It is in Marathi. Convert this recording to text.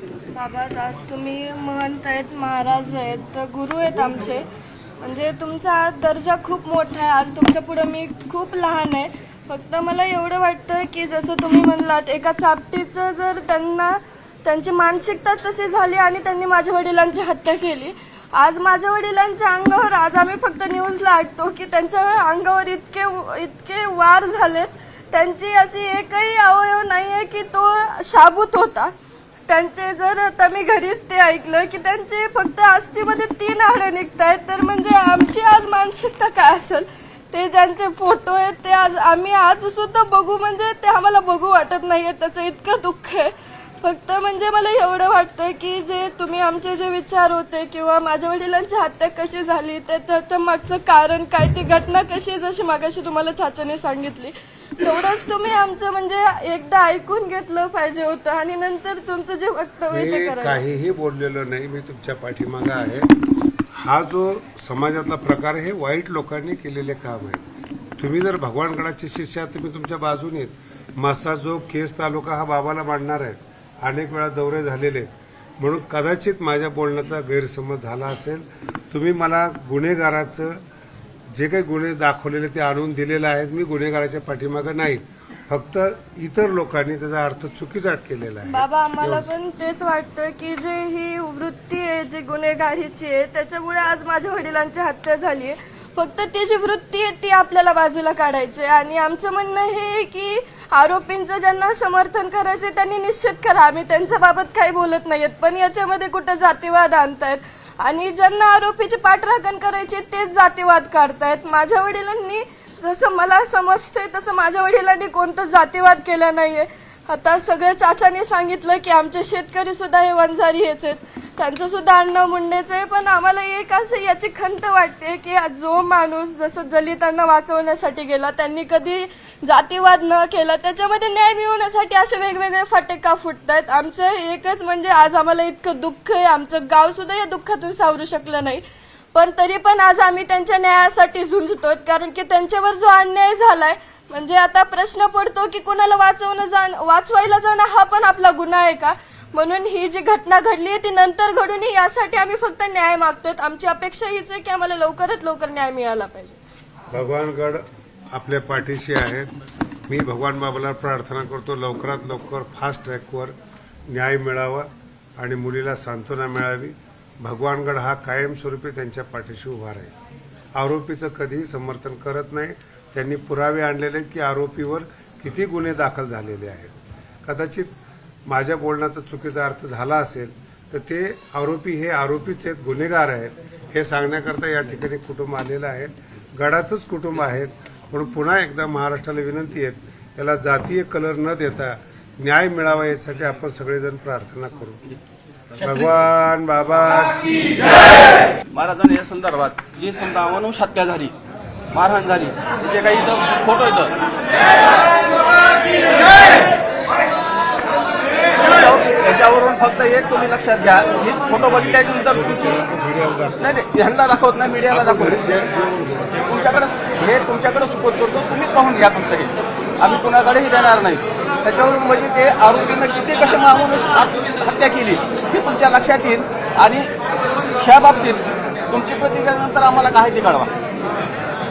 बाबा, आज तुम्ही महंत आहेत, महाराज आहेत, गुरु आहेत आमचे. म्हणजे तुमचा दर्जा खूप मोठा आहे. आज तुमच्या पुढे मी खूप लहान आहे. फक्त मला एवढं वाटतं की जसं तुम्ही म्हणलात, एका चापटीचं जर त्यांची मानसिकता तशी झाली आणि त्यांनी माझ्या वडिलांची हत्या केली. आज माझ्या वडिलांच्या अंगावर, आज आम्ही फक्त न्यूजला ऐकतो की त्यांच्या अंगावर इतके वार झालेत. त्यांची अशी एकही अवयव नाही आहे की तो शाबूत होता. त्यांचे जर मी घरीच ते ऐकलं की त्यांचे फक्त अस्थिमध्ये 3 हाडं निघतायत. तर म्हणजे आमची आज मानसिकता काय असेल? ते ज्यांचे फोटो आहेत ते आम्ही आज सुद्धा बघू म्हणजे ते आम्हाला बघू वाटत नाहीये. त्याचं इतकं दुःख आहे. फक्त म्हणजे मला एवढं वाटतं की जे तुम्ही आमचे जे विचार होते किंवा माझ्या वडिलांची हत्या कशी झाली त्याचं मागचं कारण काय, ती घटना कशी, जशी मागाशी तुम्हाला चाचाने सांगितली, तेवढंच तुम्ही आमचं म्हणजे एकदा ऐकून घेतलं पाहिजे होतं आणि नंतर तुमचं जे वक्तव्य ते करायचं. काहीही बोललेलो नाही, मी तुमच्या पाठीमागे आहे. हा जो समाजातला प्रकार हे वाईट लोकांनी केलेले काम आहे. तुम्ही जर भगवानगडाची शिष्या, तुम्ही तुमच्या बाजूने मासा जो केस तालुका हा बाबाला मांडणार आहे, अनेक वेळा दौरे झालेले म्हणून कदाचित माझ्या बोलण्याचा गैरसमज झाला असेल. तुम्ही मला गुन्हेगाराचं जे काही गुन्हे दाखवलेले ते आणून दिलेले आहेत. मी गुन्हेगाराच्या पाठीमागे नाही, फक्त इतर लोकांनी त्याचा अर्थ चुकीचा केलेला आहे. बाबा, आम्हाला पण तेच वाटतं की जे ही वृत्ती आहे जी गुन्हेगारीची आहे त्याच्यामुळे आज माझ्या वडिलांची हत्या झाली आहे. फक्त ती जी वृत्ती आहे ती आपल्याला बाजूला काढायची. आणि आमचं म्हणणं हे आहे की आरोपींचं ज्यांना समर्थन करायचं त्यांनी निश्चित करा. आम्ही त्यांच्याबाबत काही बोलत नाहीत, पण याच्यामध्ये कुठं जातीवाद आणतायत आणि ज्यांना आरोपीची पाठराखण करायची तेच जातीवाद काढतायत. माझ्या वडिलांनी, जसं मला समजतंय तसं माझ्या वडिलांनी कोणतं जातीवाद केला नाहीये. आता सगळ्या चाचाने सांगितलं की आमचे शेतकरी सुद्धा हे वंजारी हेच आहेत, त्यांचं सुद्धा अण्णा मुंडेच आहे. पण आम्हाला एक असं याची खंत वाटते की जो माणूस जसं दलितांना वाचवण्यासाठी गेला, त्यांनी कधी जातीवाद न केला, त्याच्यामध्ये न्याय मिळवण्यासाठी असे वेगवेगळे फाटे का फुटतायत. आमचं एकच म्हणजे आज आम्हाला इतकं दुःख आहे, आमचं गाव सुद्धा या दुःखातून सावरू शकलं नाही. पण तरी पण आज आम्ही त्यांच्या न्यायासाठी झुंजतो, कारण की त्यांच्यावर जो अन्याय झालाय, म्हणजे आता प्रश्न पडतो की कुणाला वाचवायला जाणं हा पण आपला गुन्हा आहे का? म्हणून ही जी घटना घडली ती नंतर घडू नये यासाठी आम्ही फक्त न्याय मागतोय. आमची अपेक्षा हीच आहे की आम्हाला लवकरात लवकर न्याय मिळाला पाहिजे. भगवानगड आपल्या पाठीशी आहेत. मी भगवान बाबाला प्रार्थना करतो लवकरात लवकर फास्ट ट्रॅकवर न्याय मिळावा आणि मुलीला सांत्वना मिळावी. भगवानगड हा कायमस्वरूपी त्यांच्या पाठीशी उभा राहील. आरोपीचं कधीही समर्थन करत नाही. त्यांनी पुरावे आणलेले आहेत की आरोपीवर किती गुन्हे दाखल झालेले आहेत. कदाचित माझ्या बोलण्याचा चुकीचा अर्थ झाला असेल तर ते आरोपी हे आरोपीच आहेत, गुन्हेगार आहेत हे सांगण्याकरता या ठिकाणी कुटुंब आलेलं आहे. गडाचंच कुटुंब आहेत. म्हणून पुन्हा एकदा महाराष्ट्राला विनंती आहे, त्याला जातीय कलर न देता न्याय मिळावा यासाठी आपण सगळेजण प्रार्थना करू. भगवान बाबा की जय. महाराजांनी या संदर्भात जी समजा अमानुष हत्या झाली, मारहाण झाली, त्याचे काही इथं फोटो येतं, त्याच्यावरून फक्त एक तुम्ही लक्षात घ्या, ही फोटो बघितल्याच्या नंतर तुमची नाही ह्यांना दाखवत नाही, मीडियाला दाखवत तुमच्याकडे सुपोर्ट करतो, तुम्ही पाहून घ्या फक्त. हे आम्ही कुणाकडेही देणार नाही. त्याच्यावरून म्हणजे ते आरोपीनं किती कशी माणूस हत्या केली हे तुमच्या लक्षात येईल आणि ह्या बाबतीत तुमची प्रतिक्रिया नंतर आम्हाला काय ते कळवा.